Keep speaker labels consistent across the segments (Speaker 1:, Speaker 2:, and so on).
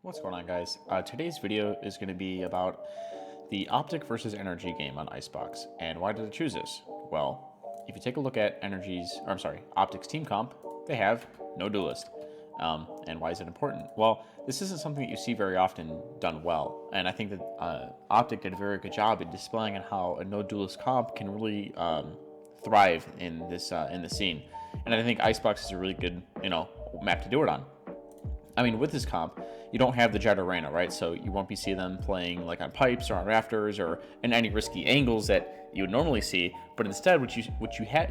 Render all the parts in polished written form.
Speaker 1: What's going on, guys? Today's video is going to be about the OpTic versus NRG game on Icebox. And why did I choose this? Well, if you take a look at OpTic's team comp, they have no Duelist. And why is it important? Well, this isn't something that you see very often done well. And I think that OpTic did a very good job in displaying on how a no Duelist comp can really thrive in this scene. And I think Icebox is a really good, map to do it on. I mean, with this comp, you don't have the Jet Arena, right? So you won't be seeing them playing like on pipes or on rafters or in any risky angles that you would normally see. But instead, what you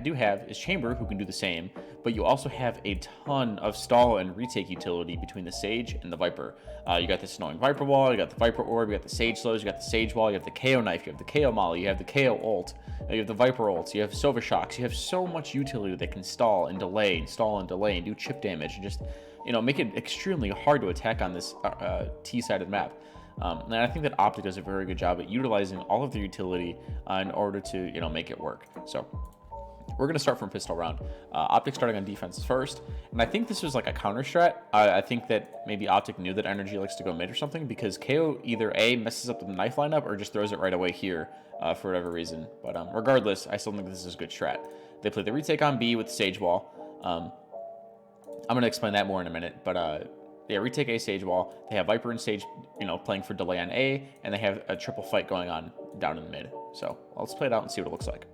Speaker 1: do have is Chamber, who can do the same. But you also have a ton of stall and retake utility between the Sage and the Viper. You got the Snowing Viper Wall, you got the Viper Orb, you got the Sage Slows, you got the Sage Wall, you have the KO Knife, you have the KO Molly, you have the KO Ult, you have the Viper Ults, you have Sova Shocks. You have so much utility that can stall and delay, and do chip damage, and just make it extremely hard to attack on this T-sided map. And I think that OpTic does a very good job at utilizing all of their utility in order to make it work. So we're going to start from pistol round. OpTic starting on defense first, and I think this was like a counter strat. I think that maybe OpTic knew that NRG likes to go mid or something, because KO either A, messes up the knife lineup, or just throws it right away here for whatever reason. But regardless, I still think this is a good strat. They play the retake on B with the Sage Wall. I'm going to explain that more in a minute, but they retake A Sage Wall. They have Viper and Sage, playing for delay on A, and they have a triple fight going on down in the mid. So let's play it out and see what it looks like.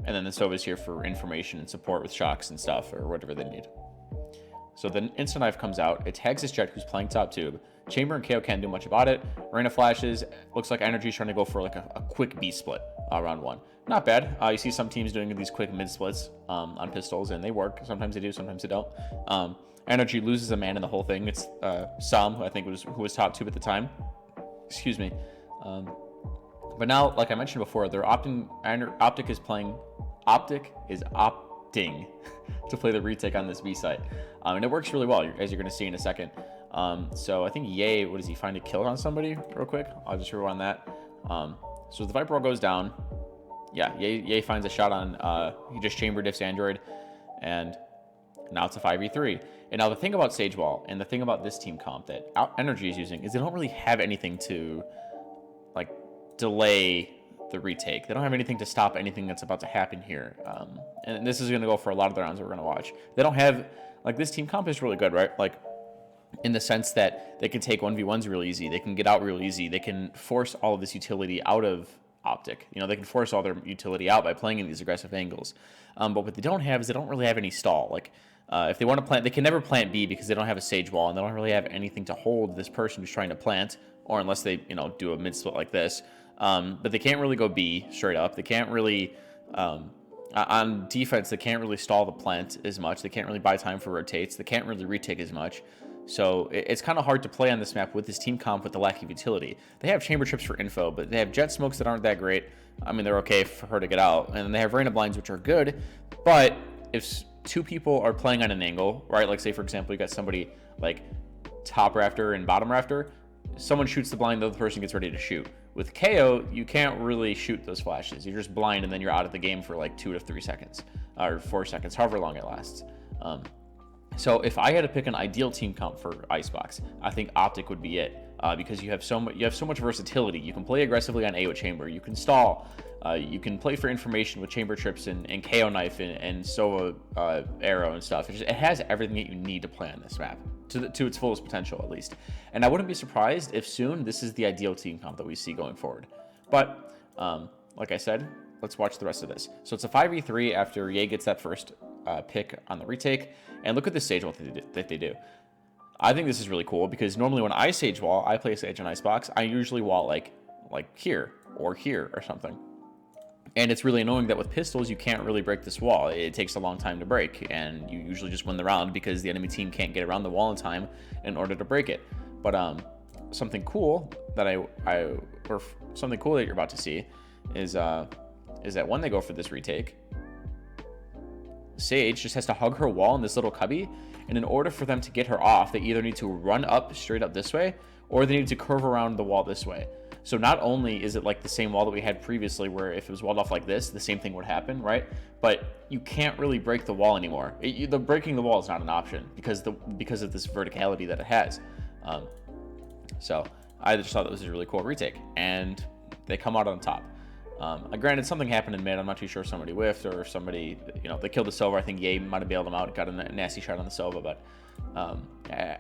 Speaker 1: And then the Sova's here for information and support with shocks and stuff, or whatever they need. So the instant knife comes out. It tags this Jet who's playing top tube. Chamber and KO can't do much about it. Reyna flashes. Looks like NRG's trying to go for like a quick B split round one. Not bad. You see some teams doing these quick mid splits on pistols, and they work. Sometimes they do, sometimes they don't. NRG loses a man in the whole thing. It's Sam, who I think who was top tube at the time. Excuse me. But now, like I mentioned before, they're OpTic is opting to play the retake on this B site. And it works really well, as you're going to see in a second. So I think Ye, what does he find a kill on somebody real quick? I'll just rewind that. So the Viper Roll goes down. Yeah, Ye finds a shot on, he just chamber diffs Android, and now it's a 5v3. And now the thing about Sage Wall, and the thing about this team comp that NRG is using, is they don't really have anything to, like, delay the retake. They don't have anything to stop anything that's about to happen here. And this is going to go for a lot of the rounds that we're going to watch. They don't have, like, this team comp is really good, right? Like, in the sense that they can take 1v1s real easy. They can get out real easy. They can force all of this utility out of OpTic. They can force all their utility out by playing in these aggressive angles. But what they don't have is they don't really have any stall. Like, if they want to plant, they can never plant B because they don't have a Sage Wall, and they don't really have anything to hold this person who's trying to plant, or unless they, do a mid split like this. But they can't really go B straight up. They can't really, on defense, they can't really stall the plant as much. They can't really buy time for rotates. They can't really retake as much. So it's kind of hard to play on this map with this team comp with the lack of utility. They have chamber trips for info, but they have jet smokes that aren't that great. I mean, they're okay for her to get out. And then they have Reyna blinds, which are good. But if two people are playing on an angle, right? Like, say, for example, you got somebody like top rafter and bottom rafter. Someone shoots the blind, the other person gets ready to shoot. With KO, you can't really shoot those flashes. You're just blind, and then you're out of the game for like 2 to 3 seconds, or 4 seconds, however long it lasts. So if I had to pick an ideal team comp for Icebox, I think OpTic would be it, because you have so much versatility. You can play aggressively on A with Chamber. You can stall. You can play for information with Chamber trips and KO Knife and Sova Arrow and stuff. It has everything that you need to play on this map to its fullest potential, at least. And I wouldn't be surprised if soon this is the ideal team comp that we see going forward. But like I said, let's watch the rest of this. So it's a 5v3 after Ye gets that first pick on the retake. And look at this Sage Wall that they do. I think this is really cool, because normally when I Sage Wall, I play Sage on Icebox, I usually wall like here or something. And it's really annoying that with pistols, you can't really break this wall. It takes a long time to break, and you usually just win the round because the enemy team can't get around the wall in time in order to break it. But something cool that something cool that you're about to see is that when they go for this retake, Sage just has to hug her wall in this little cubby, and in order for them to get her off, they either need to run up straight up this way, or they need to curve around the wall this way. So not only is it like the same wall that we had previously, where if it was walled off like this, the same thing would happen, right? But you can't really break the wall anymore. The breaking the wall is not an option because of this verticality that it has. So I just thought that was a really cool retake, and they come out on top. Granted, something happened in mid. I'm not too sure if somebody whiffed or if somebody, they killed the Sova. I think Ye might have bailed him out, got a nasty shot on the Sova, but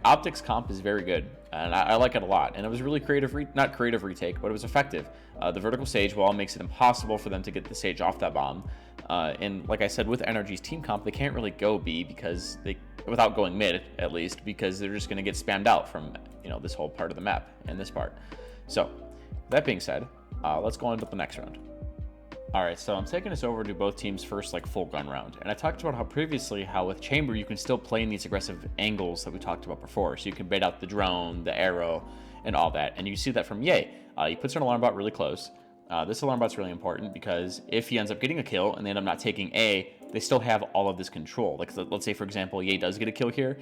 Speaker 1: OpTic's comp is very good, and I like it a lot. And it was really creative, not creative retake, but it was effective. The vertical sage wall makes it impossible for them to get the sage off that bomb. And like I said, with NRG's team comp, they can't really go B because without going mid at least, because they're just going to get spammed out from this whole part of the map and this part. So that being said, let's go on to the next round. All right, so I'm taking us over to both teams' first full gun round. And I talked about how with Chamber, you can still play in these aggressive angles that we talked about before. So you can bait out the drone, the arrow, and all that. And you see that from Ye. He puts an alarm bot really close. This alarm bot's really important because if he ends up getting a kill and they end up not taking A, they still have all of this control. Like, let's say, for example, Ye does get a kill here,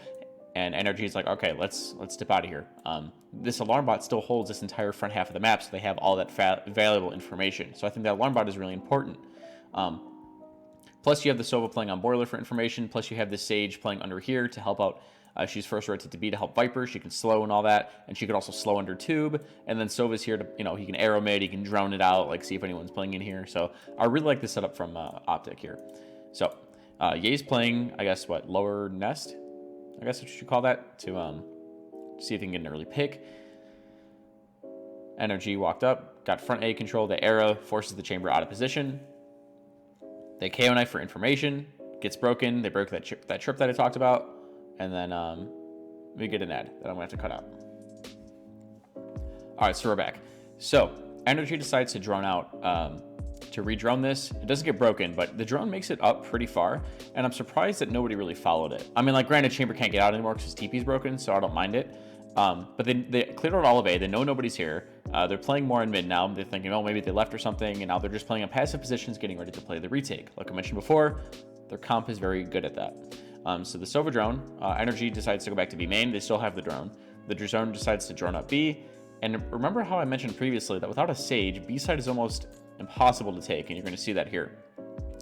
Speaker 1: and NRG is like, okay, let's dip out of here. This alarm bot still holds this entire front half of the map, so they have all that valuable information. So I think that alarm bot is really important. Plus, you have the Sova playing on Boiler for information. Plus, you have the Sage playing under here to help out. She's first rotated to B to help Viper. She can slow and all that, and she could also slow under Tube. And then Sova's here to, he can arrow mid, he can drone it out, see if anyone's playing in here. So I really like the setup from OpTic here. So Ye's playing, I guess, lower nest? I guess what you should call that, to see if he can get an early pick. NRG walked up, got front A control. The arrow forces the chamber out of position. They KO knife for information, gets broken. They broke that trip that I talked about. And then we get an ad that I'm going to have to cut out. All right, so we're back. So NRG decides to drone out, to re-drone this. It doesn't get broken, but the drone makes it up pretty far, and I'm surprised that nobody really followed it. I mean, granted, Chamber can't get out anymore because his TP's broken, so I don't mind it. But they cleared out all of A. They know nobody's here. They're playing more in mid now. They're thinking, oh, maybe they left or something, and now they're just playing on passive positions, getting ready to play the retake. Like I mentioned before, their comp is very good at that. So the Sova drone, NRG decides to go back to B main. They still have the drone. The drone decides to drone up B. And remember how I mentioned previously that without a Sage, B side is almost impossible to take, and you're going to see that here.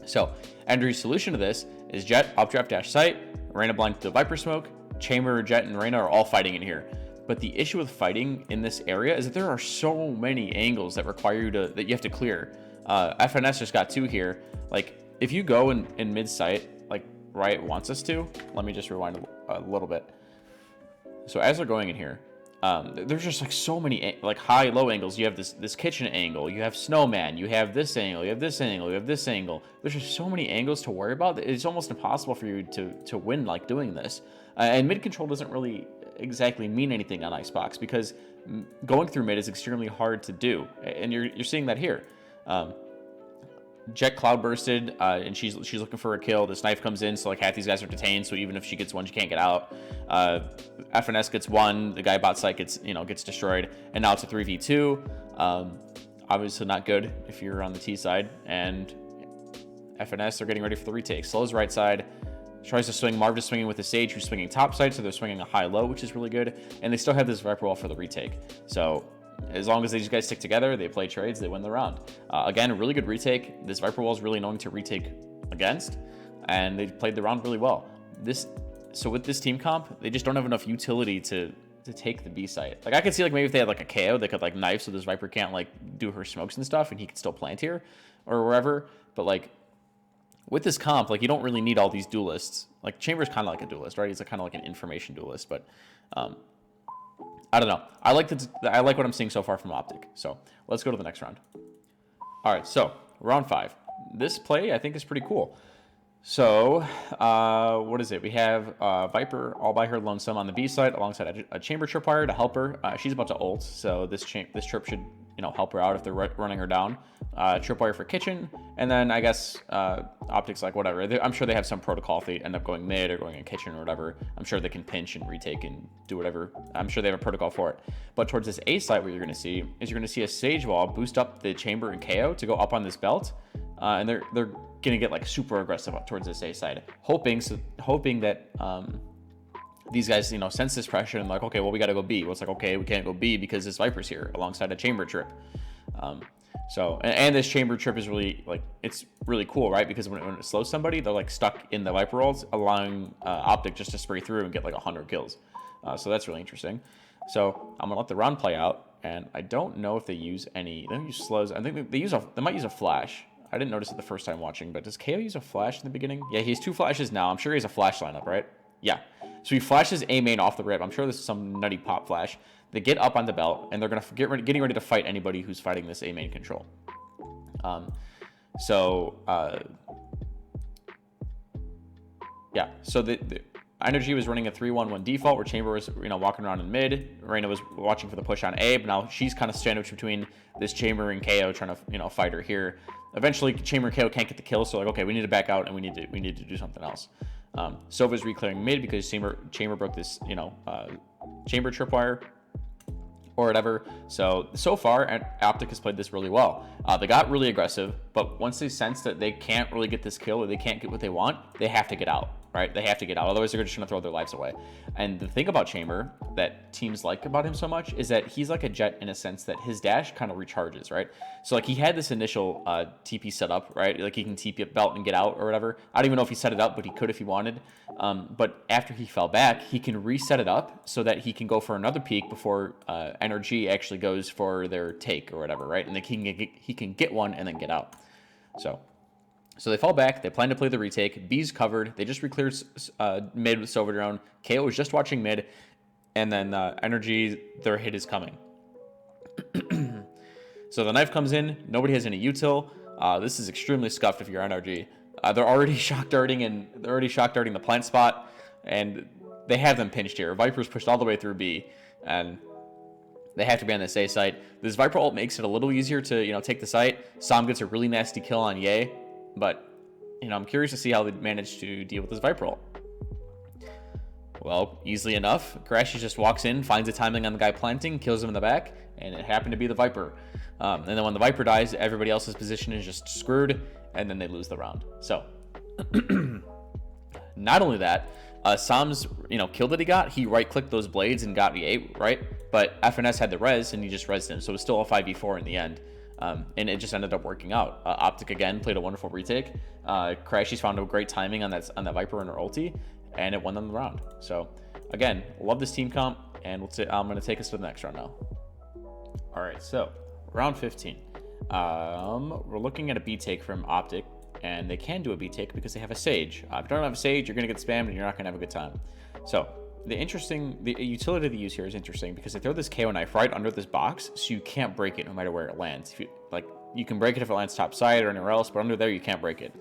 Speaker 1: So NRG's solution to this is Jet, updraft dash sight, Reyna blind to the Viper smoke, Chamber, Jet, and Reyna are all fighting in here. But the issue with fighting in this area is that there are so many angles that require you that you have to clear. FNS just got 2 here. If you go in mid sight, Riot wants us to, let me just rewind a little bit. So as they're going in here, there's just so many high low angles. You have this kitchen angle, you have snowman, you have this angle, you have this angle, you have this angle. There's just so many angles to worry about. It's almost impossible for you to win doing this. And mid control doesn't really exactly mean anything on Icebox because going through mid is extremely hard to do, and you're seeing that here. Jet cloud bursted, and she's looking for a kill. This knife comes in, so half these guys are detained. So even if she gets one, she can't get out. FNS gets one. The guy bot site gets destroyed, and now it's a 3v2. Obviously not good if you're on the T side. And FNS are getting ready for the retake. Slows right side, tries to swing. Marv is swinging with the Sage, who's swinging top side, so they're swinging a high-low, which is really good. And they still have this Viper wall for the retake. So as long as these guys stick together, they play trades, they win the round. Again, a really good retake. This Viper wall is really annoying to retake against, and they played the round really well. So with this team comp, they just don't have enough utility to take the B site. I could see maybe if they had a KO, they could knife so this Viper can't do her smokes and stuff, and he could still plant here or wherever. But with this comp, you don't really need all these duelists. Chamber's kind of like a duelist, right? He's kind of like an information duelist, but I don't know. I like what I'm seeing so far from OpTic. So let's go to the next round. All right, so round 5. This play I think is pretty cool. So what is it? We have Viper all by her lonesome on the B side alongside a Chamber tripwire to help her. She's about to ult, so this trip should help her out if they're running her down. Tripwire for kitchen, and then I guess OpTic's whatever. I'm sure they have some protocol if they end up going mid or going in kitchen or whatever. I'm sure they can pinch and retake and do whatever. I'm sure they have a protocol for it. But towards this A site, what you're going to see is you're going to see a Sage wall boost up the Chamber and KO to go up on this belt, and they're going to get super aggressive up towards this A side, hoping that these guys sense this pressure and okay, well, we got to go B. Well, it's okay, we can't go B because this Viper's here alongside a Chamber trip. So and this Chamber trip is really it's really cool, right? Because when it slows somebody, they're stuck in the Viper rolls, allowing OpTic just to spray through and get 100 kills. So that's really interesting. So I'm gonna let the round play out, and I don't know if they use any. They don't use slows. I think they might use a flash. I didn't notice it the first time watching, but does KO use a flash in the beginning? Yeah, he has 2 flashes now. I'm sure he has a flash lineup, right? Yeah. So he flashes A main off the rip. I'm sure this is some nutty pop flash. They get up on the belt, and they're gonna getting ready to fight anybody who's fighting this A main control. Yeah. So the NRG was running a 3-1-1 default where Chamber was, walking around in mid. Reina was watching for the push on A, but now she's kind of sandwiched between this Chamber and KO trying to, fight her here. Eventually, Chamber and KO can't get the kill, so like, okay, we need to back out and we need to do something else. Sova's reclearing mid because Chamber broke this, Chamber tripwire or whatever. So far, OpTic has played this really well. They got really aggressive, but once they sense that they can't really get this kill or they can't get what they want, they have to get out, right? They have to get out. Otherwise, they're just going to throw their lives away. And the thing about Chamber that teams like about him so much is that he's like a Jet in a sense that his dash kind of recharges, right? So like he had this initial TP set up, right? Like he can TP up belt and get out or whatever. I don't even know if he set it up, but he could if he wanted. But after he fell back, he can reset it up so that he can go for another peek before NRG actually goes for their take or whatever, right? And then he can get one and then get out. So they fall back. They plan to play the retake. B's covered. They just recleared mid with Sova drone. KO was just watching mid, and then NRG, their hit is coming. So the knife comes in. Nobody has any util. This is extremely scuffed if you're NRG. They're already shock darting the plant spot, and they have them pinched here. Viper's pushed all the way through B, and they have to be on this A site. This Viper ult makes it a little easier to take the site. Sam gets a really nasty kill on Ye, but I'm curious to see how they manage to deal with this Viper ult. Well, easily enough. Crashy just walks in, finds the timing on the guy planting, kills him in the back, and it happened to be the Viper. And then when the Viper dies, everybody else's position is just screwed, and then they lose the round. So, not only that, Sam's kill that he got, he right-clicked those blades and got the 8, right? But FNS had the res, and he just resed him, so it was still a 5v4 in the end. And it just ended up working out. OpTic again played a wonderful retake. Crashy's found a great timing on that Viper and her ulti, and it won them the round. So again, love this team comp, and I'm going to take us to the next round now. All right, so round 15. We're looking at a B take from OpTic, and they can do a B take because they have a Sage. If you don't have a Sage, you're going to get spammed, and you're not going to have a good time. So the utility they use here is interesting because they throw this KO knife right under this box, so you can't break it no matter where it lands. You can break it if it lands top side or anywhere else, but under there you can't break it.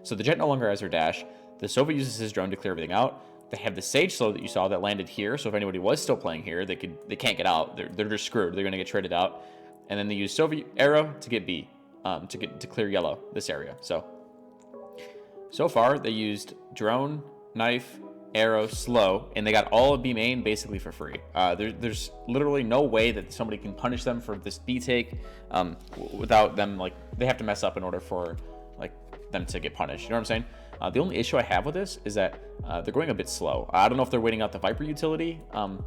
Speaker 1: So the Jet no longer has her dash. The Sova uses his drone to clear everything out. They have the Sage slow that you saw that landed here, so if anybody was still playing here, they can't get out. They're just screwed. They're going to get traded out. And then they use Sova arrow to get B, to clear yellow, this area. So far they used drone, knife, arrow, slow, and they got all of B main basically for free. There's literally no way that somebody can punish them for this B take without them, they have to mess up in order for them to get punished. You know what I'm saying? The only issue I have with this is that they're going a bit slow. I don't know if they're waiting out the Viper utility,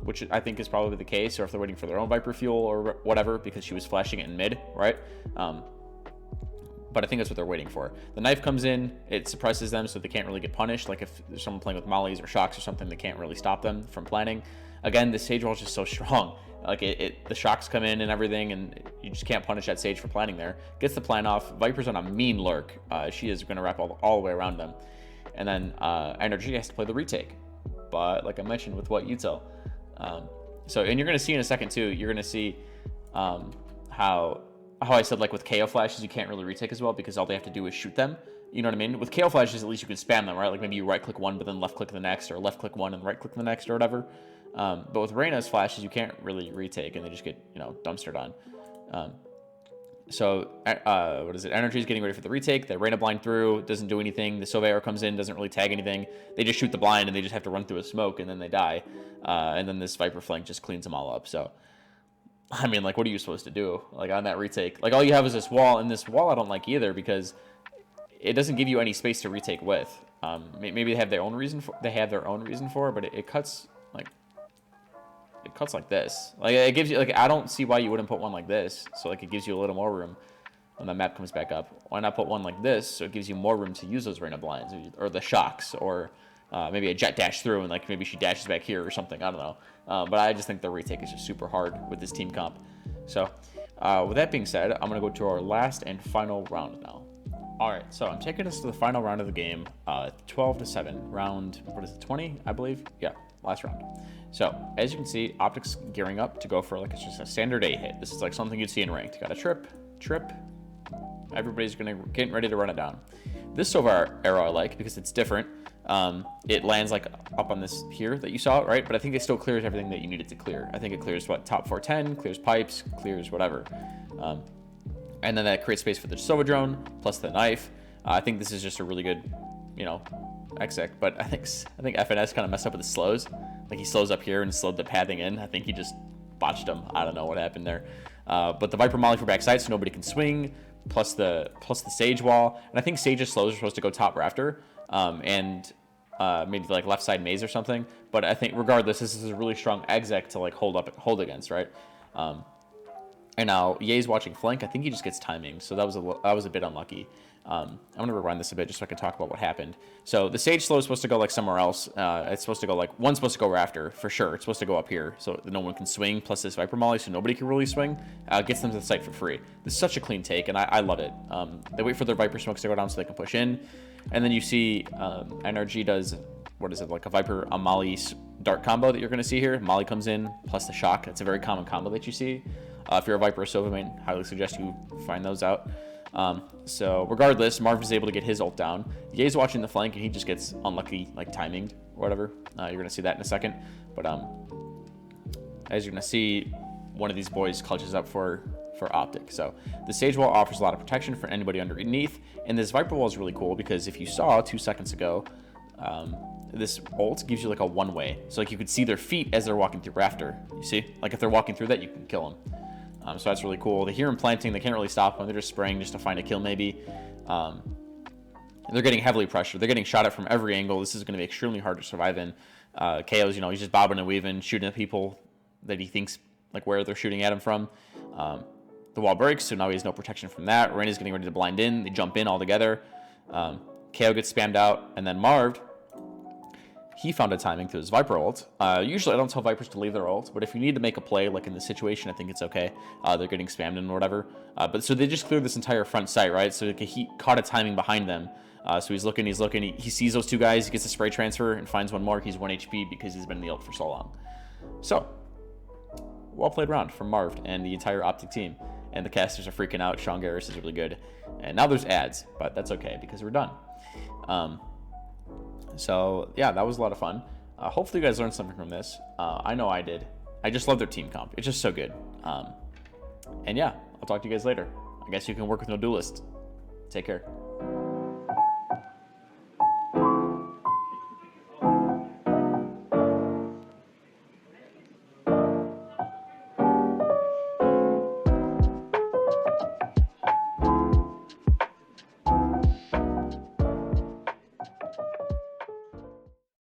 Speaker 1: which I think is probably the case, or if they're waiting for their own Viper fuel or whatever, because she was flashing it in mid, right? But I think that's what they're waiting for. The knife comes in, it suppresses them so they can't really get punished. Like if there's someone playing with mollies or shocks or something, they can't really stop them from planning. Again, the Sage roll is just so strong. The shocks come in and everything, and you just can't punish that Sage for planning there. Gets the plan off. Viper's on a mean lurk. She is going to wrap all the way around them. And then NRG has to play the retake. But like I mentioned with what util. And you're going to see in a second too, you're going to see how I said with KO flashes, you can't really retake as well because all they have to do is shoot them. You know what I mean? With KO flashes, at least you can spam them, right? Maybe you right-click one, but then left-click the next, or left-click one and right-click the next, or whatever. But with Reyna's flashes, you can't really retake, and they just get, dumpstered on. What is it? NRG is getting ready for the retake. They Reyna blind through, doesn't do anything. The Sova arrow comes in, doesn't really tag anything. They just shoot the blind, and they just have to run through a smoke, and then they die. And then this Viper flank just cleans them all up, so... I mean, what are you supposed to do? On that retake, all you have is this wall, and this wall I don't like either because it doesn't give you any space to retake with. Maybe they have their own reason for it, but it cuts like this. It gives you I don't see why you wouldn't put one like this. So it gives you a little more room when the map comes back up. Why not put one like this so it gives you more room to use those Reyna blinds or the shocks or maybe a jet dash through and like maybe she dashes back here or something. I don't know. But I just think the retake is just super hard with this team comp. So with that being said, I'm going to go to our last and final round now. All right, so I'm taking us to the final round of the game, 12-7, round, what is it, 20, I believe? Yeah, last round. So as you can see, OpTic's gearing up to go for like, it's just a standard A hit. This is like something you'd see in ranked. Got a trip. Everybody's getting ready to run it down. This silver arrow I like because it's different. It lands like up on this here that you saw, right? But I think it still clears everything that you need it to clear. I think it clears what, top 410, clears pipes, clears whatever. And then that creates space for the Sova drone plus the knife. I think this is just a really good, you know, exec. But I think FNS kind of messed up with the slows. Like he slows up here and slowed the pathing in. I think he just botched them. I don't know what happened there. But the Viper Molly for backside so nobody can swing. Plus the Sage wall. And I think Sage's slows are supposed to go top rafter. And maybe like left side maze or something. But I think regardless, this is a really strong exec to like hold against, right? And now Ye's watching flank. I think he just gets timing, so that was a bit unlucky. I'm gonna rewind this a bit just so I can talk about what happened. So the Sage slow is supposed to go like somewhere else. It's supposed to go like one's supposed to go rafter for sure. It's supposed to go up here so that no one can swing. Plus this Viper Molly, so nobody can really swing. Gets them to the site for free. This is such a clean take, and I love it. They wait for their Viper smokes to go down so they can push in, and then you see NRG does what is it, like a Viper Molly dart combo that you're gonna see here. Molly comes in plus the shock. That's a very common combo that you see. If you're a Viper or Sova main, highly suggest you find those out. So regardless, Marv is able to get his ult down. Ye's watching the flank and he just gets unlucky, like timinged or whatever. You're gonna see that in a second. But as you're gonna see, one of these boys clutches up for OpTic. So the Sage wall offers a lot of protection for anybody underneath, and this Viper wall is really cool because if you saw 2 seconds ago, this ult gives you like a one-way. So like you could see their feet as they're walking through rafter. You see? Like if they're walking through that, you can kill them. So that's really cool. They hear him planting. They can't really stop them. They're just spraying just to find a kill maybe. They're getting heavily pressured. They're getting shot at from every angle. This is going to be extremely hard to survive in. KO's, you know, he's just bobbing and weaving, shooting at people that he thinks like where they're shooting at him from. The wall breaks, so now he has no protection from that. Reina's getting ready to blind in. They jump in all together. KO gets spammed out, and then Marv, he found a timing through his Viper ult. Usually I don't tell Vipers to leave their ult, but if you need to make a play, like in this situation, I think it's okay. They're getting spammed in or whatever. But so they just cleared this entire front site, right? So he caught a timing behind them. So he's looking, he sees those two guys, he gets a spray transfer and finds one more. He's 1 HP because he's been in the ult for so long. So, well played round from Marv and the entire OpTic team. And the casters are freaking out. Sean Garris is really good. And now there's ads, but that's okay because we're done. So yeah, that was a lot of fun. Hopefully you guys learned something from this. I know I did. I just love their team comp. It's just so good. And yeah, I'll talk to you guys later. I guess you can work with no Duelist. Take care.